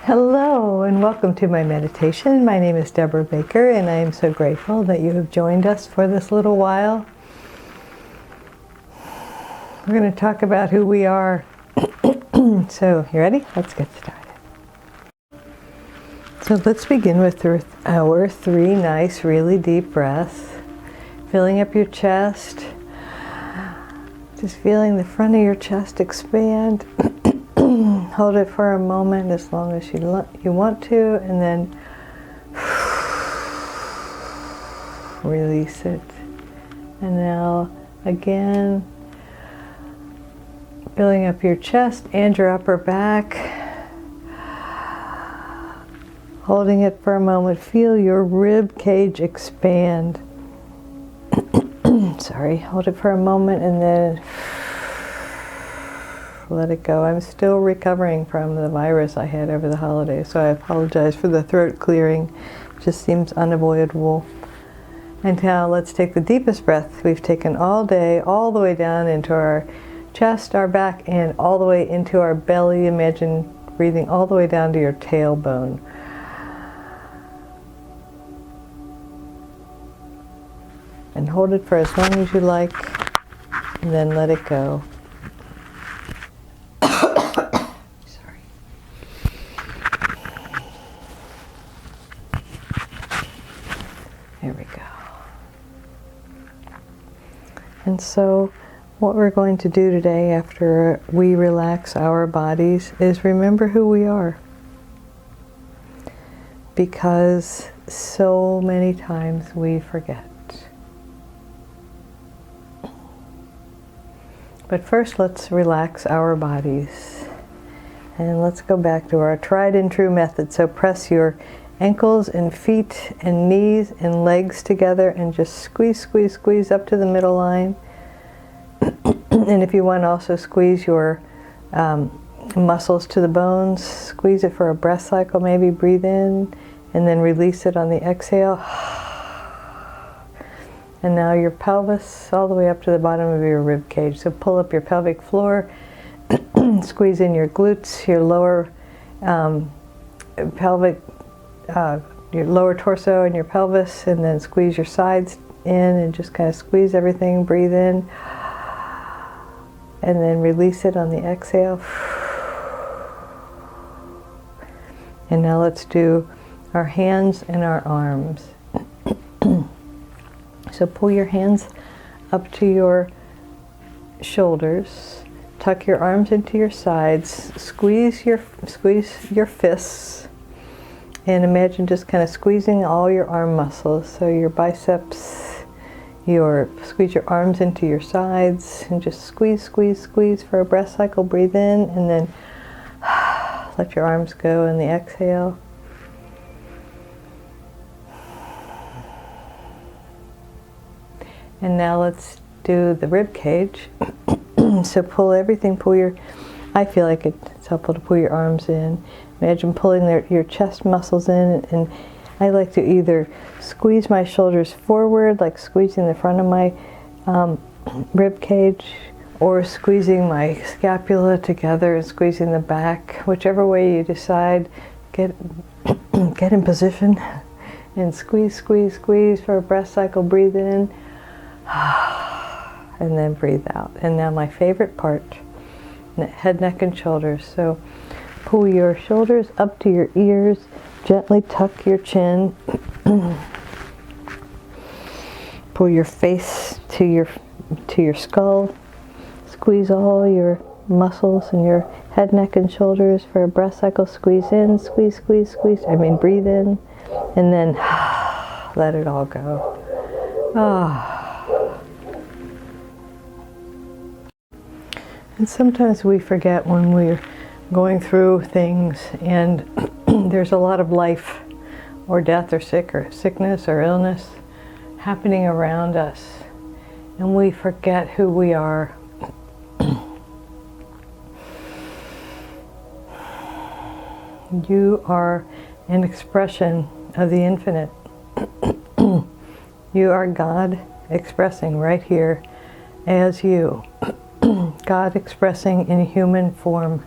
Hello and welcome to my meditation. My name is Debra Baker and I am so grateful that you have joined us for this little while. We're going to talk about who we are. So, you ready? Let's get started. So let's begin with our 3 nice, really deep breaths. Filling up your chest. Just feeling the front of your chest expand. Hold it for a moment as long as you want to, and then release it. And now again, filling up your chest and your upper back. Holding it for a moment, feel your rib cage expand. Sorry, hold it for a moment and then let it go. I'm still recovering from the virus I had over the holidays, so I apologize for the throat clearing. It just seems unavoidable. And now let's take the deepest breath we've taken all day, all the way down into our chest, our back, and all the way into our belly. Imagine breathing all the way down to your tailbone. And hold it for as long as you like, and then let it go. There we go. And so what we're going to do today after we relax our bodies is remember who we are. Because so many times we forget. But first let's relax our bodies. And let's go back to our tried and true method. So press your ankles and feet and knees and legs together and just squeeze, squeeze, squeeze up to the middle line. And if you want to also squeeze your muscles to the bones, squeeze it for a breath cycle, maybe breathe in and then release it on the exhale. And now your pelvis all the way up to the bottom of your rib cage. So pull up your pelvic floor, squeeze in your glutes, your lower pelvic your lower torso and your pelvis, and then squeeze your sides in and just kind of squeeze everything. Breathe in and then release it on the exhale. And now let's do our hands and our arms. So pull your hands up to your shoulders, tuck your arms into your sides, squeeze your fists. And imagine just kind of squeezing all your arm muscles. So your biceps, squeeze your arms into your sides and just squeeze, squeeze, squeeze for a breath cycle. Breathe in and then let your arms go in the exhale. And now let's do the rib cage. So I feel like it's helpful to pull your arms in. Imagine pulling your chest muscles in, and I like to either squeeze my shoulders forward, like squeezing the front of my rib cage, or squeezing my scapula together and squeezing the back. Whichever way you decide, get in position and squeeze, squeeze, squeeze for a breath cycle. Breathe in and then breathe out. And now my favorite part, head, neck, and shoulders. So pull your shoulders up to your ears, gently tuck your chin, pull your face to your skull, squeeze all your muscles in your head, neck, and shoulders for a breath cycle. Squeeze in, squeeze, squeeze, squeeze. Breathe in, and then let it all go. And sometimes we forget when we're going through things and there's a lot of life or death or sickness or illness happening around us, and we forget who we are. You are an expression of the infinite. You are God expressing right here as you. God expressing in human form.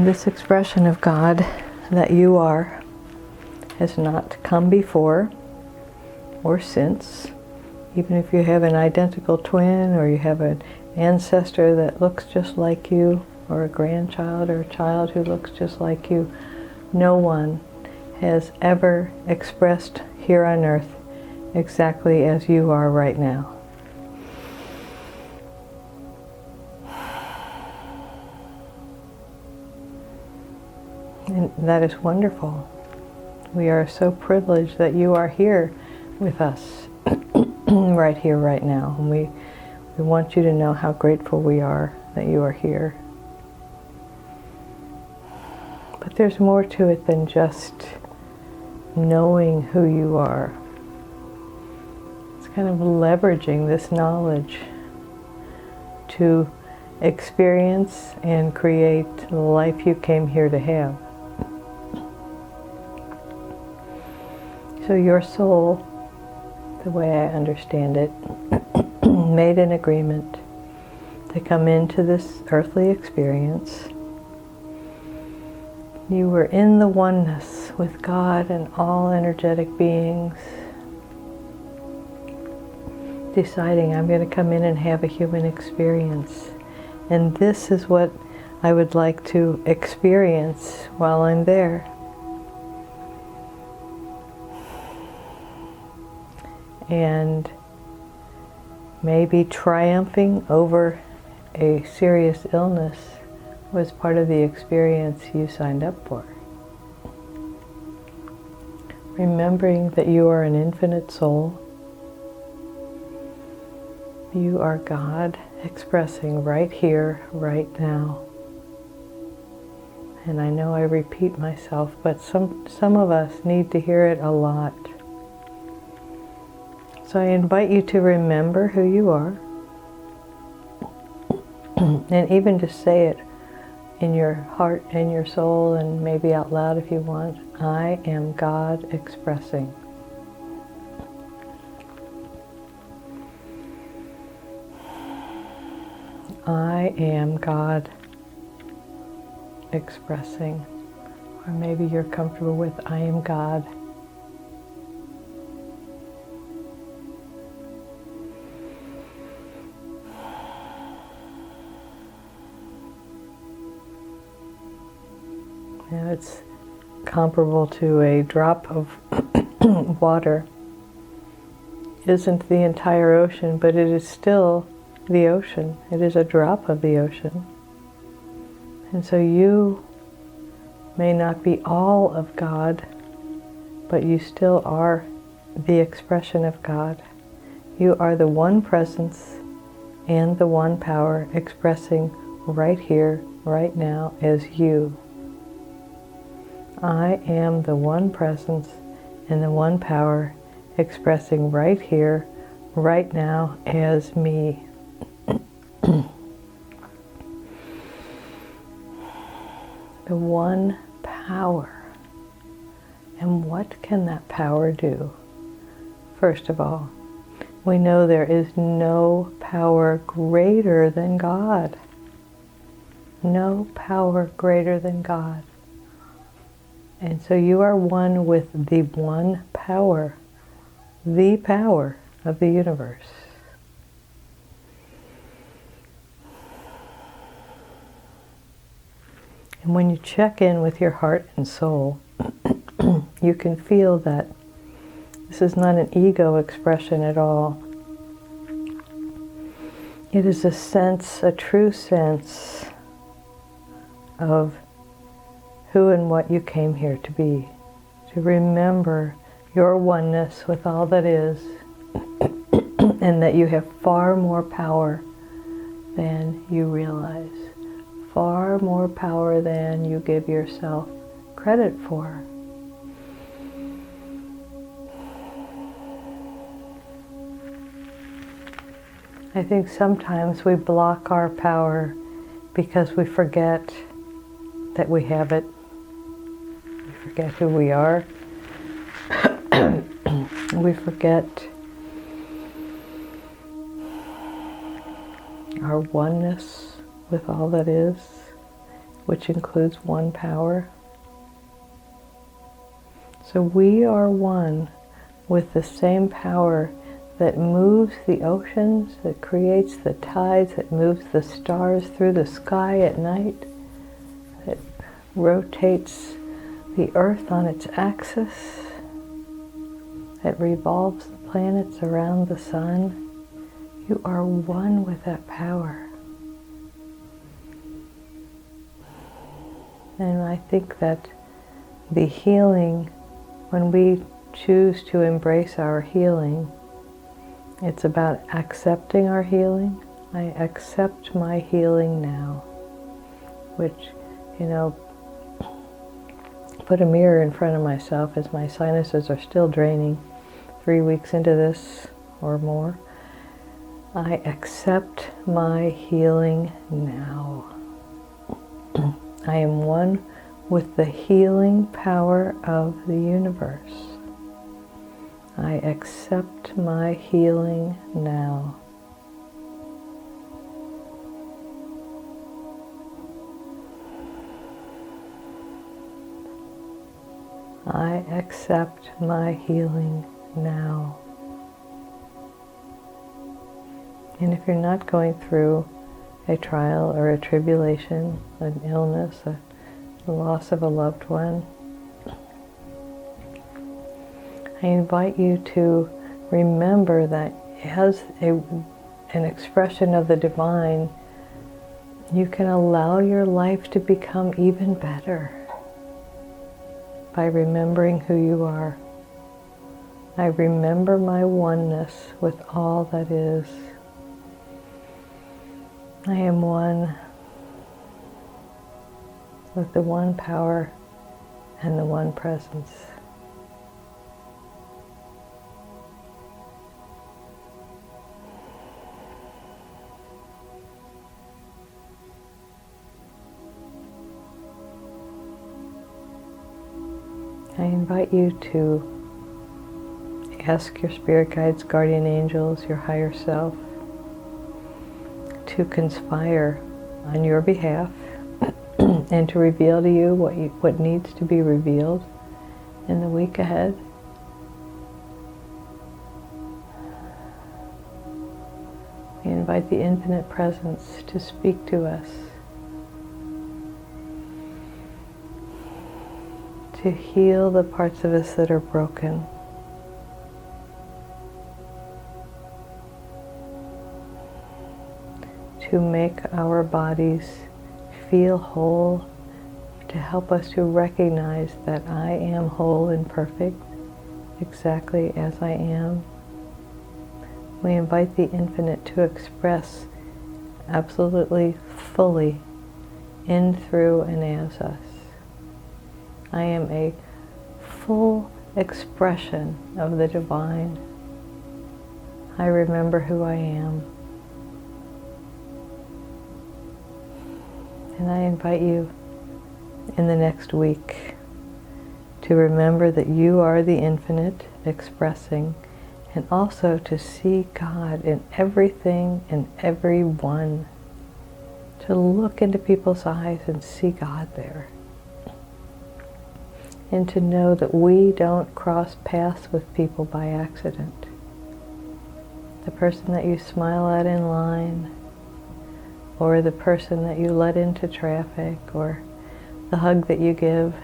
This expression of God that you are has not come before or since. Even if you have an identical twin, or you have an ancestor that looks just like you, or a grandchild or a child who looks just like you, no one has ever expressed here on earth exactly as you are right now. And that is wonderful. We are so privileged that you are here with us, right here, right now. And we want you to know how grateful we are that you are here. But there's more to it than just knowing who you are. It's kind of leveraging this knowledge to experience and create the life you came here to have. So your soul, the way I understand it, made an agreement to come into this earthly experience. You were in the oneness with God and all energetic beings, deciding, I'm going to come in and have a human experience. And this is what I would like to experience while I'm there. And maybe triumphing over a serious illness was part of the experience you signed up for. Remembering that you are an infinite soul. You are God expressing right here, right now. And I know I repeat myself, but some of us need to hear it a lot. So I invite you to remember who you are, and even just say it in your heart and your soul, and maybe out loud if you want. I am God expressing. I am God expressing. Or maybe you're comfortable with I am God. Now it's comparable to a drop of water. It isn't the entire ocean, but it is still the ocean. It is a drop of the ocean. And so you may not be all of God, but you still are the expression of God. You are the one presence and the one power expressing right here, right now as you. I am the one presence and the one power expressing right here, right now as me. The one power. And what can that power do? First of all, we know there is no power greater than God. No power greater than God. And so you are one with the one power, the power of the universe. And when you check in with your heart and soul, you can feel that this is not an ego expression at all. It is a sense, a true sense of who and what you came here to be. To remember your oneness with all that is, and that you have far more power than you realize. Far more power than you give yourself credit for. I think sometimes we block our power because we forget that we have it. We forget who we are. We forget our oneness with all that is. which includes one power. So we are one with the same power that moves the oceans, that creates the tides, that moves the stars through the sky at night, that rotates the earth on its axis, that revolves the planets around the sun. You are one with that power. And I think that the healing, when we choose to embrace our healing, it's about accepting our healing. I accept my healing now, which, put a mirror in front of myself as my sinuses are still draining 3 weeks into this or more. I accept my healing now. I am one with the healing power of the universe. I accept my healing now. I accept my healing now. And if you're not going through a trial or a tribulation, an illness, the loss of a loved one, I invite you to remember that as an expression of the divine, you can allow your life to become even better by remembering who you are. I remember my oneness with all that is. I am one with the one power and the one presence. I invite you to ask your spirit guides, guardian angels, your higher self, to conspire on your behalf and to reveal to you what needs to be revealed in the week ahead. We invite the infinite presence to speak to us, to heal the parts of us that are broken, to make our bodies feel whole, to help us to recognize that I am whole and perfect, exactly as I am. We invite the infinite to express absolutely fully in, through, and as us. I am a full expression of the divine. I remember who I am. And I invite you in the next week to remember that you are the infinite expressing, and also to see God in everything and everyone. To look into people's eyes and see God there. And to know that we don't cross paths with people by accident. The person that you smile at in line, or the person that you let into traffic, or the hug that you give.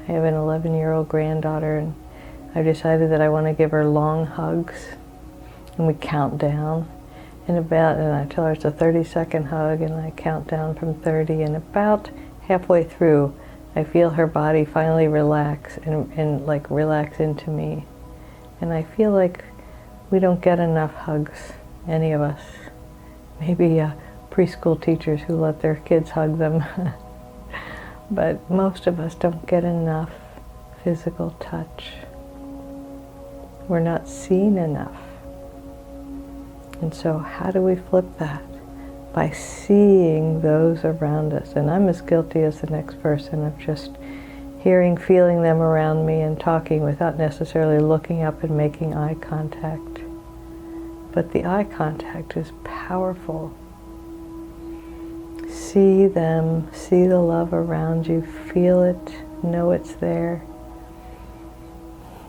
I have an 11-year-old granddaughter, and I've decided that I want to give her long hugs, and we count down. And I tell her it's a 30-second hug, and I count down from 30, and about halfway through, I feel her body finally relax and like relax into me. And I feel like we don't get enough hugs, any of us. Maybe preschool teachers who let their kids hug them. But most of us don't get enough physical touch. We're not seen enough. And so how do we flip that? By seeing those around us. And I'm as guilty as the next person of just hearing, feeling them around me and talking without necessarily looking up and making eye contact. But the eye contact is powerful. see them, see the love around you, feel it, know it's there,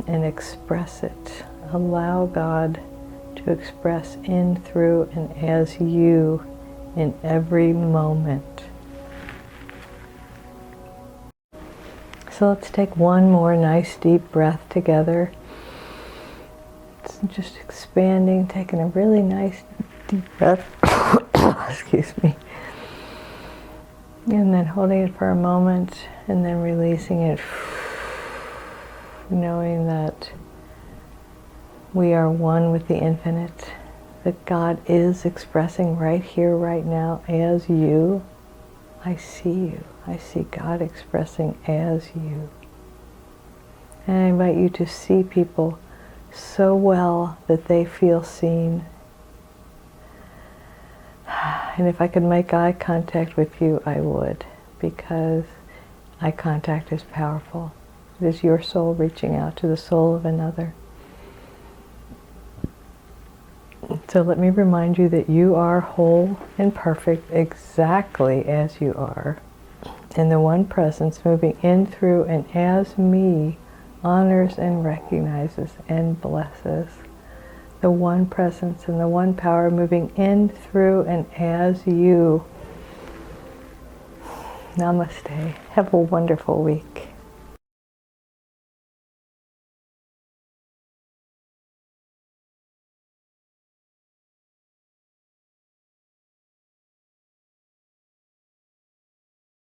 and express it. Allow God to express in, through, and as you in every moment. So let's take one more nice deep breath together. It's just expanding, taking a really nice deep breath. Excuse me. And then holding it for a moment and then releasing it. Knowing that we are one with the infinite, that God is expressing right here, right now, as you. I see you. I see God expressing as you. And I invite you to see people so well that they feel seen. And if I could make eye contact with you, I would, because eye contact is powerful. It is your soul reaching out to the soul of another. So let me remind you that you are whole and perfect exactly as you are. And the one presence moving in, through, and as me honors and recognizes and blesses. The one presence and the one power moving in, through, and as you. Namaste. Have a wonderful week.